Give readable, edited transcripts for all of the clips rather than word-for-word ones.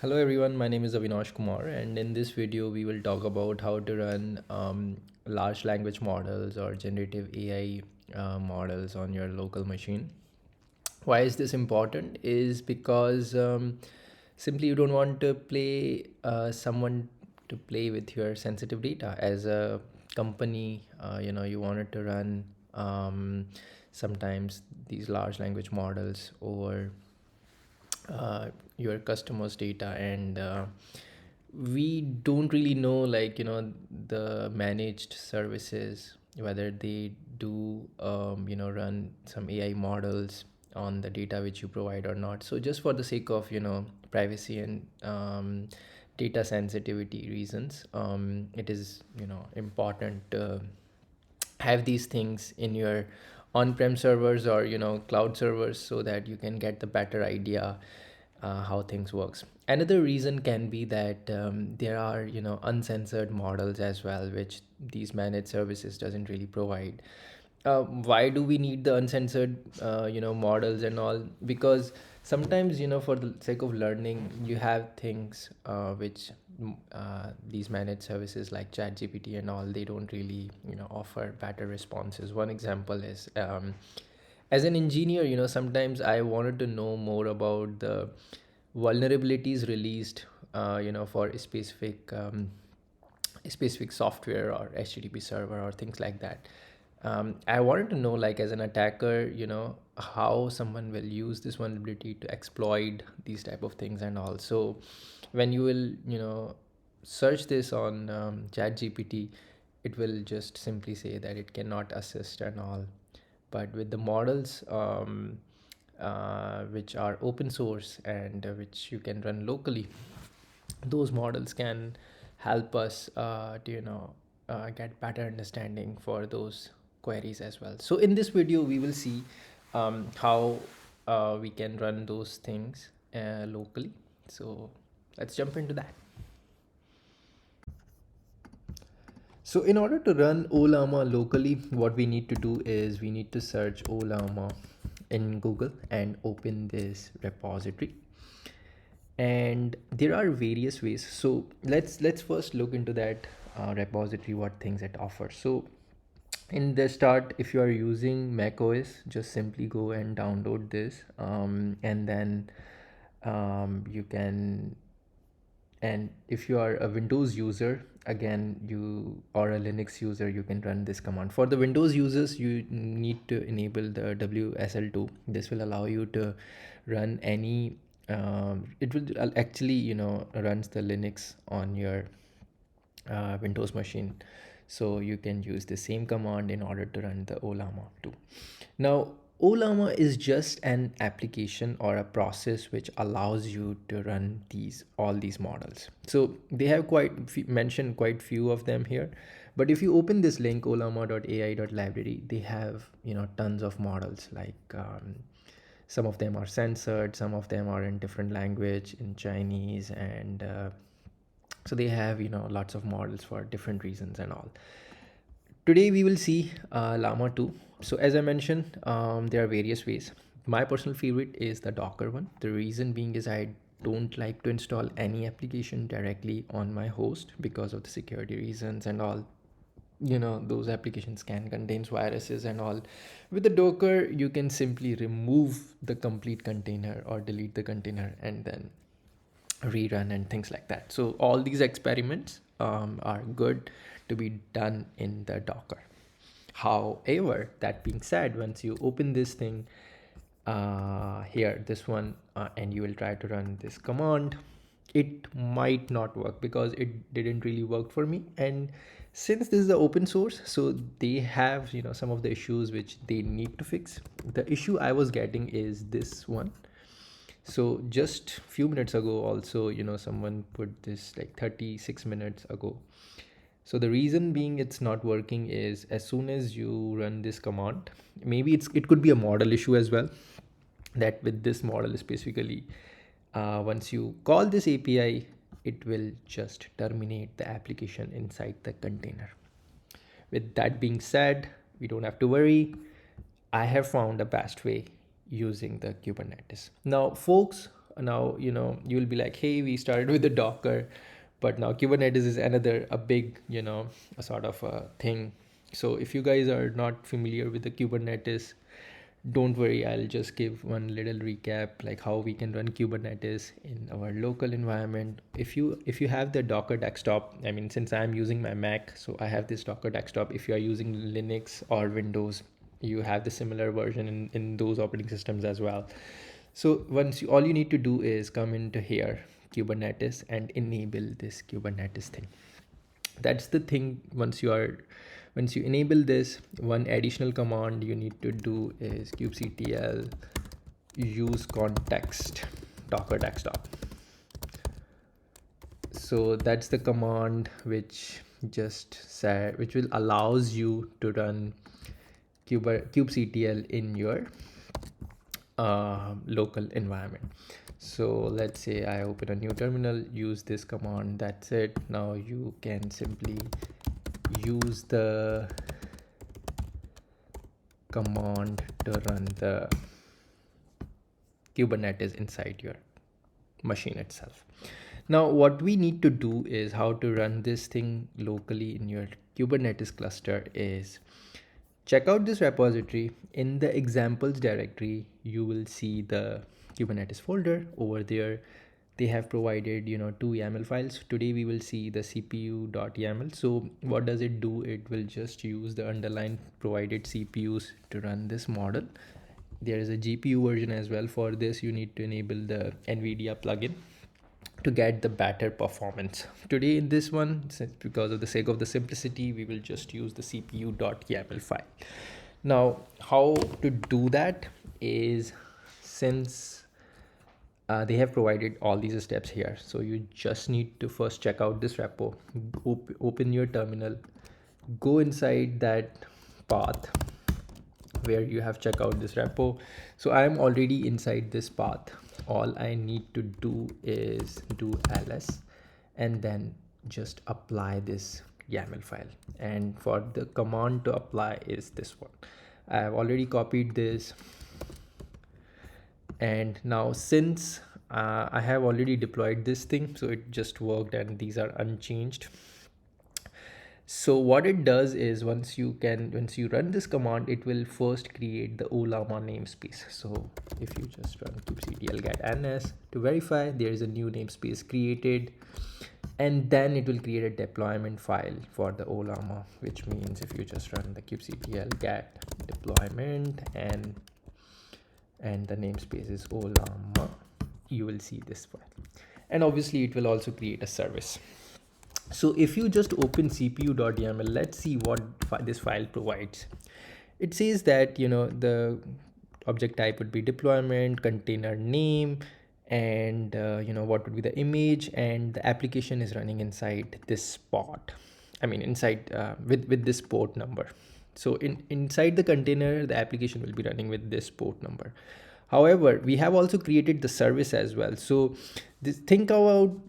Hello everyone, my name is Avinash Kumar, and in this video we will talk about how to run large language models or generative AI models on your local machine. Why is this important? Is because simply you don't want to play someone to play with your sensitive data. As a company, you wanted to run sometimes these large language models over your customers data, and we don't really know, the managed services, whether they do run some AI models on the data which you provide or not. So just for the sake of privacy and data sensitivity reasons, it is important to have these things in your on-prem servers or cloud servers, so that you can get the better idea how things works. Another reason can be that there are uncensored models as well, which these managed services doesn't really provide. Why do we need the uncensored models and all? Because sometimes, for the sake of learning, you have things which these managed services like ChatGPT and all, they don't really offer better responses. One example is, as an engineer, sometimes I wanted to know more about the vulnerabilities released for a specific software or HTTP server or things like that. I wanted to know, like, as an attacker, how someone will use this vulnerability to exploit these type of things. And also, when you will search this on ChatGPT, it will just simply say that it cannot assist and all. But with the models, which are open source and which you can run locally, those models can help us to get better understanding for those queries as well. So in this video we will see how we can run those things locally. So let's jump into that. So in order to run Ollama locally, what we need to do is we need to search Ollama in Google and open this repository. And there are various ways. So let's first look into that repository, what things it offers. So in the start, if you are using Mac OS, just simply go and download this, and then you can. And if you are a Windows user, again, you or a Linux user, you can run this command. For the Windows users, you need to enable the WSL2. This will allow you to run any. It will actually runs the Linux on your Windows machine. So you can use the same command in order to run the Ollama too. Now, Ollama is just an application or a process which allows you to run all these models. So they have mentioned quite few of them here. But if you open this link, ollama.ai.library, they have tons of models. Like some of them are censored, some of them are in different language, in Chinese, and so they have lots of models for different reasons and all. Today we will see Llama 2. So as I mentioned, there are various ways. My personal favorite is the Docker one. The reason being is I don't like to install any application directly on my host because of the security reasons and all. Those applications can contain viruses and all. With the Docker, you can simply remove the complete container or delete the container and then rerun and things like that. So all these experiments are good to be done in the Docker. However, that being said, once you open this thing here, this one, and you will try to run this command, it might not work because it didn't really work for me. And since this is the open source, so they have some of the issues which they need to fix. The issue I was getting is this one. So just few minutes ago also, someone put this like 36 minutes ago. So the reason being it's not working is, as soon as you run this command, maybe it could be a model issue as well, that with this model specifically, once you call this API, it will just terminate the application inside the container. With that being said, we don't have to worry. I have found the best way using the Kubernetes. Now, folks, Now, you'll be like, hey, we started with the Docker, but now Kubernetes is another a big, a sort of a thing. So if you guys are not familiar with the Kubernetes, don't worry, I'll just give one little recap like how we can run Kubernetes in our local environment. If you have the Docker desktop, I mean, since I'm using my Mac, so I have this Docker desktop. If you are using Linux or Windows, you have the similar version in those operating systems as well. So all you need to do is come into here, Kubernetes, and enable this Kubernetes thing. That's the thing. Once you enable this, one additional command you need to do is kubectl use context docker desktop. So that's the command which will allows you to run kubectl in your local environment. So let's say I open a new terminal, use this command, that's it. Now you can simply use the command to run the Kubernetes inside your machine itself. Now what we need to do is how to run this thing locally in your Kubernetes cluster is check out this repository. In the examples directory, you will see the Kubernetes folder. Over there, they have provided, two YAML files. Today we will see the cpu.yaml. So what does it do? It will just use the underlying provided CPUs to run this model. There is a GPU version as well. For this, you need to enable the NVIDIA plugin to get the better performance. Today in this one, because of the sake of the simplicity, we will just use the cpu.yaml file. Now how to do that is, since they have provided all these steps here, so you just need to first check out this repo, open your terminal, go inside that path where you have checked out this repo. So I am already inside this path. All I need to do is do ls and then just apply this YAML file. And for the command to apply is this one. I have already copied this. And now since I have already deployed this thing, so it just worked and these are unchanged. So what it does is once you run this command, it will first create the Ollama namespace. So if you just run kubectl get ns to verify, there is a new namespace created, and then it will create a deployment file for the Ollama, which means if you just run the kubectl get deployment and the namespace is Ollama, you will see this file, and obviously it will also create a service. So if you just open cpu.yaml, let's see what this file provides. It says that, the object type would be deployment, container name, and what would be the image, and the application is running inside this port. I mean, inside with this port number. So inside the container, the application will be running with this port number. However, we have also created the service as well. So this think about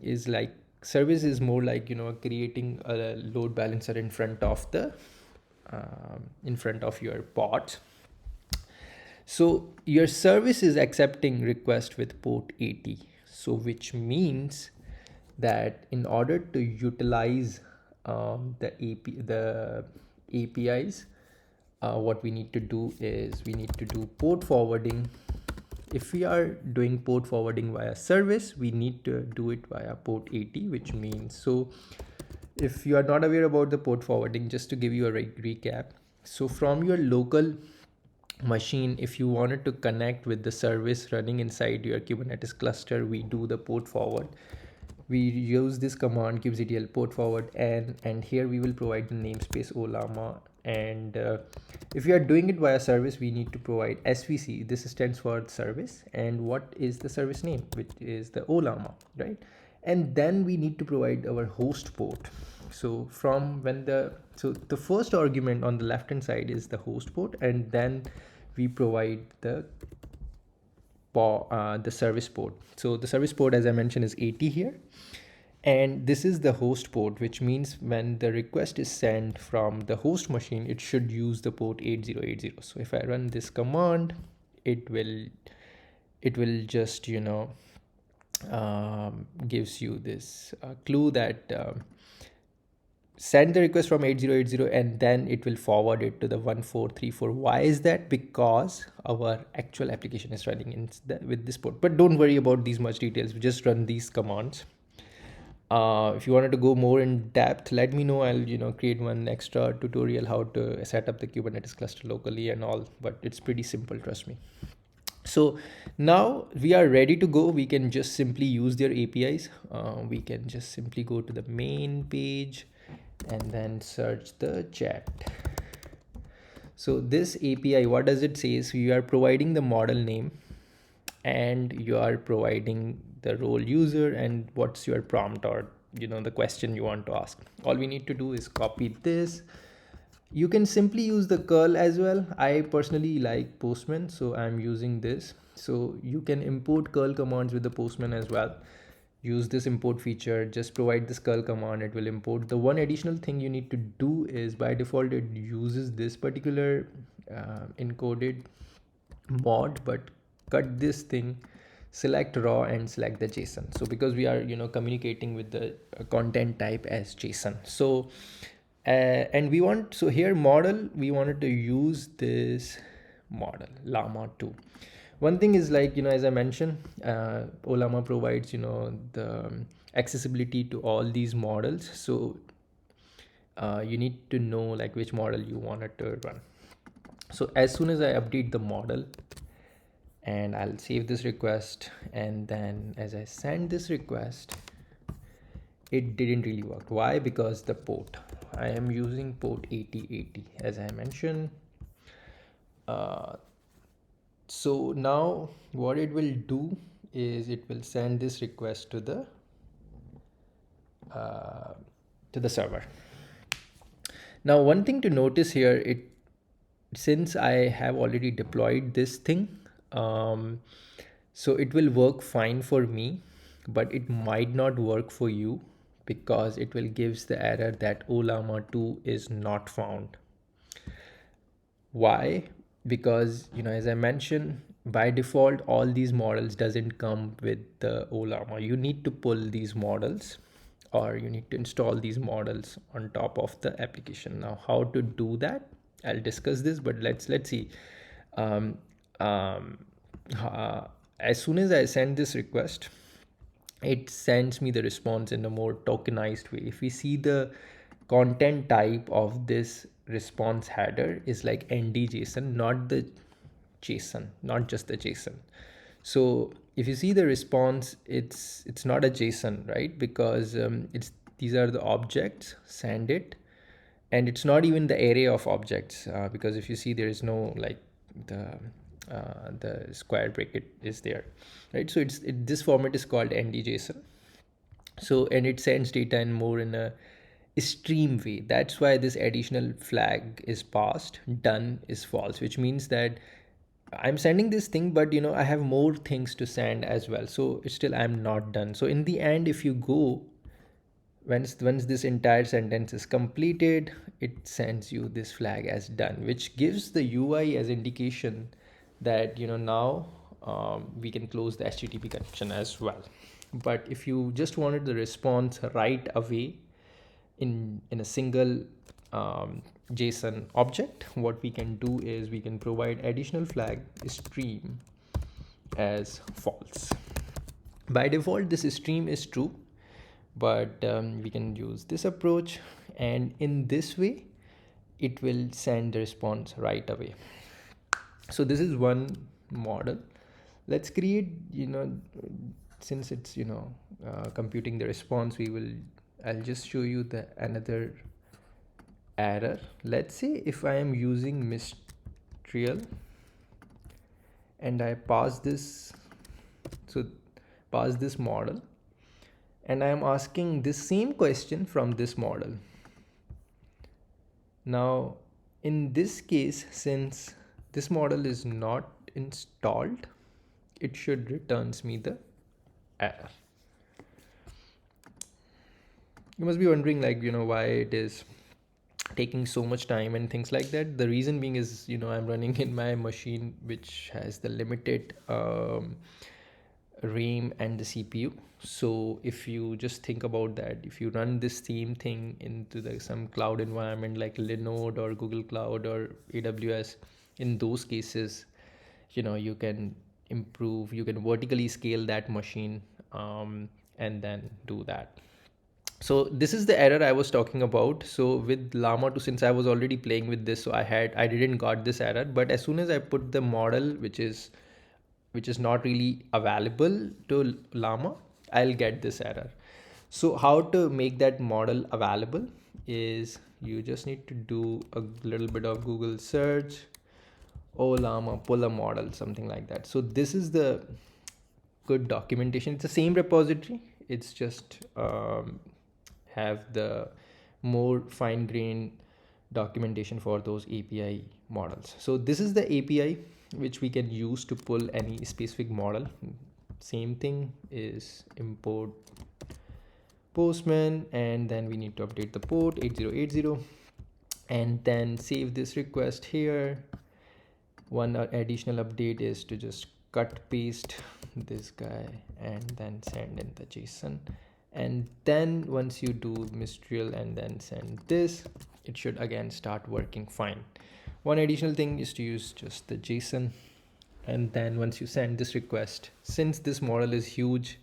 is like service is more like, creating a load balancer in front of your pod. So your service is accepting request with port 80. So which means that in order to utilize the APIs, what we need to do is we need to do port forwarding. If we are doing port forwarding via service, we need to do it via port 80, which means, so if you are not aware about the port forwarding, just to give you a recap. So from your local machine, if you wanted to connect with the service running inside your Kubernetes cluster, we do the port forward. We use this command kubectl port forward, and here we will provide the namespace Ollama. And if we are doing it via service, we need to provide SVC. This stands for service, and what is the service name, which is the Ollama, right? And then we need to provide our host port. So the first argument on the left hand side is the host port, and then we provide the service port. So the service port, as I mentioned, is 80 here, and this is the host port, which means when the request is sent from the host machine, it should use the port 8080. So if I run this command, it will it will just, gives you this clue that send the request from 8080, and then it will forward it to the 1434. Why is that? Because our actual application is running with this port. But don't worry about these much details, we just run these commands. If you wanted to go more in depth, let me know. I'll create one extra tutorial how to set up the Kubernetes cluster locally and all, but it's pretty simple, trust me. So now we are ready to go. We can just simply use their APIs. We can just simply go to the main page and then search the chat. So this API, what does it say? So you are providing the model name, and you are providing the role user, and what's your prompt, or the question you want to ask. All we need to do is copy this. You can simply use the curl as well. I personally like Postman, so I'm using this. So you can import curl commands with the Postman as well. Use this import feature, just provide this curl command, it will import. The one additional thing you need to do is, by default it uses this particular encoded mod, but cut this thing, select raw and select the JSON. So because we are communicating with the content type as JSON, so and we want, so here model, we wanted to use this model llama 2. One thing is, like, as I mentioned, Ollama provides the accessibility to all these models. So you need to know like which model you wanted to run. So as soon as I update the model, and I'll save this request, and then as I send this request, it didn't really work. Why? Because the port, I am using port 8080 as I mentioned. So now what it will do is, it will send this request to the server. Now one thing to notice here, since I have already deployed this thing, so it will work fine for me, but it might not work for you, because it will gives the error that Ollama 2 is not found. Why? Because as I mentioned, by default all these models doesn't come with the Ollama. You need to pull these models, or you need to install these models on top of the application. Now how to do that, I'll discuss this, but let's see. um, um, as soon as I send this request, it sends me the response in a more tokenized way. If we see, the content type of this response header is like ndjson, not the JSON, not just the JSON. So if you see the response, it's not a JSON, right? Because it's, these are the objects, send it, and it's not even the array of objects, because if you see, there is no like the square bracket is there, right? So this format is called ndjson. So, and it sends data in more in a stream way. That's why this additional flag is passed, done is false, which means that I'm sending this thing, but I have more things to send as well, so it's still, I'm not done. So in the end, if you go, once this entire sentence is completed, it sends you this flag as done, which gives the UI as indication that now we can close the HTTP connection as well. But if you just wanted the response right away in a single JSON object, what we can do is, we can provide additional flag stream as false. By default this stream is true, but we can use this approach, and in this way it will send the response right away. So this is one model. Let's create, since it's computing the response, I'll just show you the another error. Let's say if I am using Mistral and I pass this, so pass this model, and I am asking this same question from this model. Now in this case, since this model is not installed, it should returns me the error. You must be wondering, like, why it is taking so much time and things like that. The reason being is, I'm running in my machine which has the limited RAM and the CPU. So if you just think about that, if you run this same thing into some cloud environment like Linode or Google Cloud or AWS, in those cases, you can improve, you can vertically scale that machine, and then do that. So this is the error I was talking about. So with Llama 2, since I was already playing with this, so I didn't got this error. But as soon as I put the model, which is not really available to Llama, I'll get this error. So how to make that model available is you just need to do a little bit of Google search, Ollama, pull a model, something like that. So this is the good documentation. It's the same repository. It's just have the more fine grained documentation for those API models. So this is the API which we can use to pull any specific model. Same thing is import Postman, and then we need to update the port 8080, and then save this request here. One additional update is to just cut paste this guy and then send in the JSON. And then once you do Mistral and then send this, it should again start working fine. One additional thing is to use just the JSON. And then once you send this request, since this model is huge,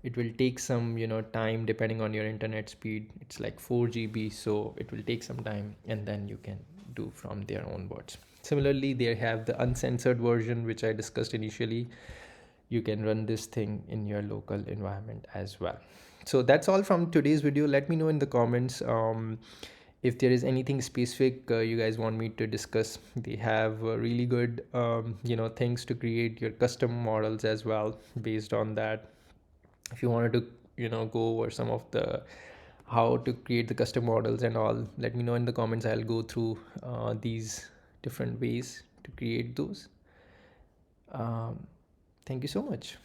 it will take some time depending on your internet speed. It's like 4 GB, so it will take some time, and then you can do from there onwards. Similarly, they have the uncensored version which I discussed initially. You can run this thing in your local environment as well. So that's all from today's video. Let me know in the comments if there is anything specific you guys want me to discuss. They have really good things to create your custom models as well based on that. If you wanted to go over some of the how to create the custom models and all, let me know in the comments. I'll go through these different ways to create those. Thank you so much.